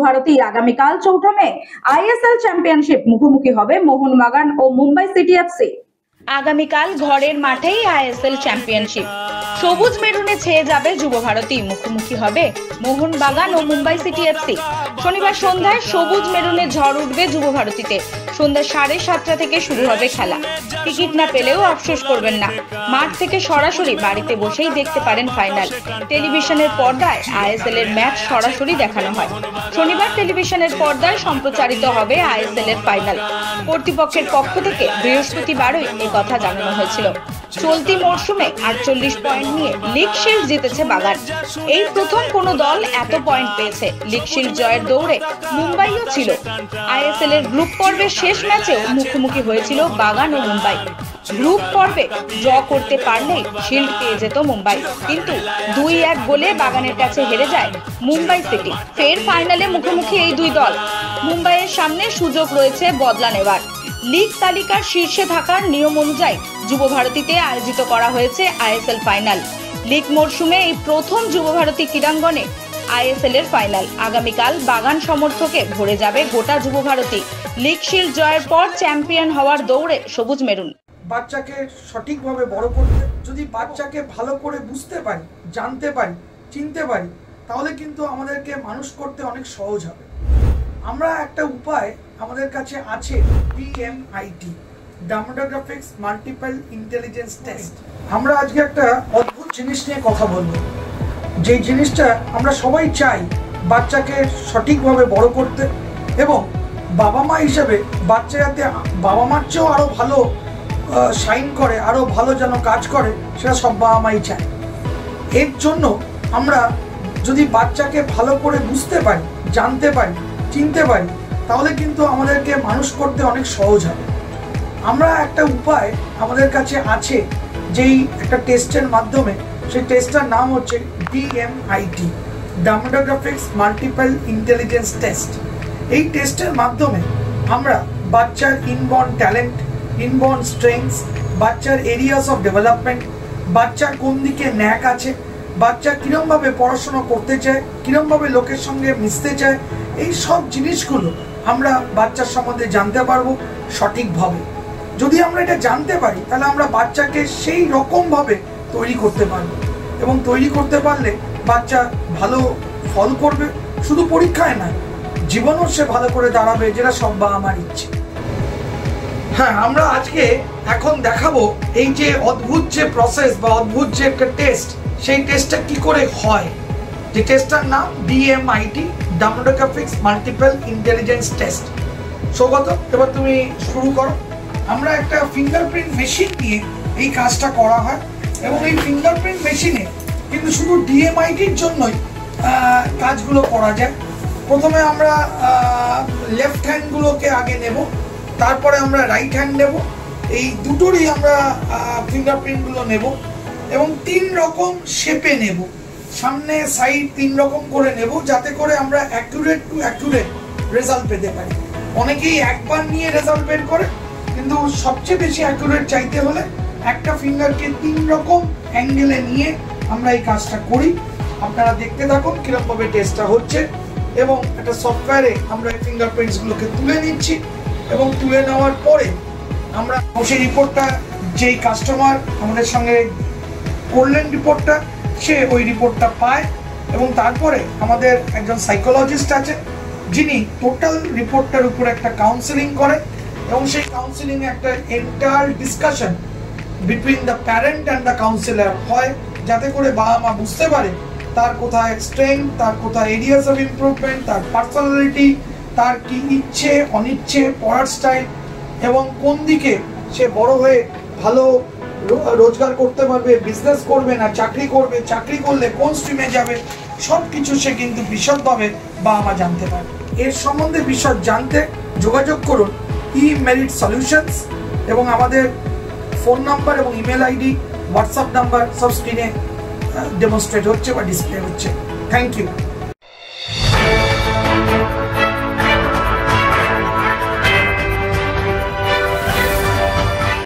ভারতী আগামীকাল 4 মে ISL championship মুখোমুখি হবে মোহনবাগান ও মুম্বাই সিটি এফসি। আগামীকাল ঘরের মাঠেই আইএসএল চ্যাম্পিয়নশিপ, সবুজ মেরুনে ছেয়ে যাবে যুব ভারতী, মুখোমুখি হবে মোহনবাগান ও মুম্বাই সিটি এফসি। শনিবার সন্ধ্যায় সবুজ মেরুনে ঝড় উঠবে যুব ভারতীতে। সন্ধ্যা 7:30 থেকে শুরু হবে খেলা। টিকিট না পেলেও আফসোস করবেন না, মাঠ থেকে সরাসরি বাড়িতে বসেই দেখতে পারেন ফাইনাল। টেলিভিশনের পর্দায় আইএসএল এর ম্যাচ সরাসরি দেখানো হয়। শনিবার টেলিভিশনের পর্দায় সম্প্রচারিত হবে আইএসএল এর ফাইনাল। কর্তৃপক্ষের পক্ষ থেকে বৃহস্পতিবারই এই কথা জানানো হয়েছিল। চলতি মরশুমে 48 পয়েন্ট নিয়ে লিগ শিল্ড জিতেছে বাগান। এই প্রথম কোনো দল এত পয়েন্ট পেয়েছে। লিগ শিল্ড জয়ের দৌড়ে মুম্বাইও ছিল। আইএসএল এর গ্রুপ পর্বের শেষ ম্যাচেও মুখোমুখি হয়েছিল বাগান ও মুম্বাই। গ্রুপ পর্বে ড্র করতে পারলেই শিল্ড পেয়ে যেত মুম্বাই, কিন্তু 2-1 গোলে বাগানের কাছে হেরে যায় মুম্বাই সিটি। ফের ফাইনালে মুখোমুখি এই দুই দল। মুম্বাইয়ের সামনে সুযোগ রয়েছে বদলা নেবার। লিগ তালিকার শীর্ষে থাকার নিয়ম অনুযায়ী যুব ভারতীতে আয়োজিত করা হয়েছে আইএসএল ফাইনাল। লিগ মরশুমে এই প্রথম যুব ভারতী ক্রীড়াঙ্গনে আইএসএল এর ফাইনাল। আগামীকাল বাগান সমর্থকে ভরে যাবে গোটা যুব ভারতী। লিগ শিল্ড জয়ের পর চ্যাম্পিয়ন হওয়ার দৌড়ে সবুজ মেরুন। বাচ্চাকে সঠিকভাবে বড় করতে, যদি বাচ্চাকে ভালো করে বুঝতে পারি, জানতে পারি, চিনতে পারি, তাহলে কিন্তু আমাদেরকে মানুষ করতে অনেক সহজ হবে। আমরা একটা উপায় আমাদের কাছে আছে, DMIT, demographics multiple intelligence test. আমরা আজকে একটা অদ্ভুত জিনিস নিয়ে কথা বলবো, যে জিনিসটা আমরা সবাই চাই বাচ্চাকে সঠিকভাবে বড় করতে, এবং বাবা মা হিসেবে বাচ্চা যাতে বাবা মার চেয়েও আরও ভালো শাইন করে, আরও ভালো যেন কাজ করে, সেটা সব বাবা মাই চায়। এর জন্য আমরা যদি বাচ্চাকে ভালো করে বুঝতে পারি, জানতে পারি, চিনতে পারি, তাহলে কিন্তু আমাদেরকে মানুষ করতে অনেক সহজ হবে। আমরা একটা উপায় আমাদের কাছে আছে, যেই একটা টেস্টের মাধ্যমে, সেই টেস্টটার নাম হচ্ছে DMIT, demographics multiple intelligence test. এই টেস্টের মাধ্যমে আমরা বাচ্চার ইনবর্ন ট্যালেন্ট, ইনবর্ন স্ট্রেংথস, বাচ্চার এরিয়াস অফ ডেভেলপমেন্ট, বাচ্চার কোন দিকে ন্যাক আছে, বাচ্চা কিরমভাবে পড়াশোনা করতে চায়, কিরমভাবে লোকের সঙ্গে মিশতে চায়, এই সব জিনিসগুলো আমরা বাচ্চার সম্বন্ধে জানতে পারবো সঠিকভাবে। যদি আমরা এটা জানতে পারি, তাহলে আমরা বাচ্চাকে সেই রকমভাবে তৈরি করতে পারবো, এবং তৈরি করতে পারলে বাচ্চা ভালো ফল করবে, শুধু পরীক্ষায় নয়, জীবনও সে ভালো করে দাঁড়াবে, যেটা সব বাবা মার ইচ্ছে। হ্যাঁ, আমরা আজকে এখন দেখাবো এই যে অদ্ভুত যে প্রসেস বা অদ্ভুত যে একটা টেস্ট, সেই টেস্টটা কি করে হয়। যে টেস্টটার নাম DMIT, demographics multiple intelligence test. Saugata, এবার তুমি শুরু করো। আমরা একটা ফিঙ্গারপ্রিন্ট মেশিন নিয়ে এই কাজটা করা হয়, এবং এই ফিঙ্গারপ্রিন্ট মেশিনে কিন্তু শুধু DMITর জন্যই কাজগুলো করা যায়। প্রথমে আমরা লেফট হ্যান্ডগুলোকে আগে নেব, তারপরে আমরা রাইট হ্যান্ড নেব। এই দুটোরই আমরা ফিঙ্গারপ্রিন্টগুলো নেব, এবং 3 রকম শেপে নেব, সামনে সাইড 3 রকম করে নেব, যাতে করে আমরা অ্যাকুরেট টু অ্যাকুরেট রেজাল্ট পেতে পারি। অনেকেই একবার নিয়ে রেজাল্ট বের করে, কিন্তু সবচেয়ে বেশি অ্যাকুরেট চাইতে হলে একটা ফিঙ্গারকে 3 রকম অ্যাঙ্গেলে নিয়ে আমরা এই কাজটা করি। আপনারা দেখতে থাকুন কিরকমভাবে টেস্টটা হচ্ছে, এবং একটা সফটওয়্যারে আমরা এই ফিঙ্গারপ্রিন্টসগুলোকে তুলে নিচ্ছি, এবং তুলে নেওয়ার পরে আমরা সেই রিপোর্টটা, যেই কাস্টমার আমাদের সঙ্গে করলেন রিপোর্টটা, সে ওই রিপোর্টটা পায়, এবং তারপরে আমাদের একজন সাইকোলজিস্ট আছে, যিনি টোটাল রিপোর্টটার উপর একটা কাউন্সেলিং করে, এবং সেই কাউন্সেলিংয়ে একটা entire discussion between the parent and the councillor হয়, যাতে করে বাবা মা বুঝতে পারে তার কোথায় স্ট্রেংথ, তার কোথায় এরিয়াস অফ ইমপ্রুভমেন্ট, তার পার্সোনালিটি, তার কি ইচ্ছে অনিচ্ছে, পড়ার স্টাইল, এবং কোন দিকে সে বড় হয়ে ভালো রোজগার করতে পারবে, বিজনেস করবে না চাকরি করবে, চাকরি করলে কোন স্ট্রিমে যাবে, সব কিছু সে কিন্তু বিশদভাবে বাবা মা জানতে পারবে। এর সম্বন্ধে বিশদ জানতে যোগাযোগ করুন eMerit Solutions, এবং আমাদের ফোন নাম্বার এবং ইমেল আইডি, হোয়াটসঅ্যাপ নাম্বার সব স্ক্রিনে ডেমনস্ট্রেট হচ্ছে বা ডিসপ্লে হচ্ছে। Thank you.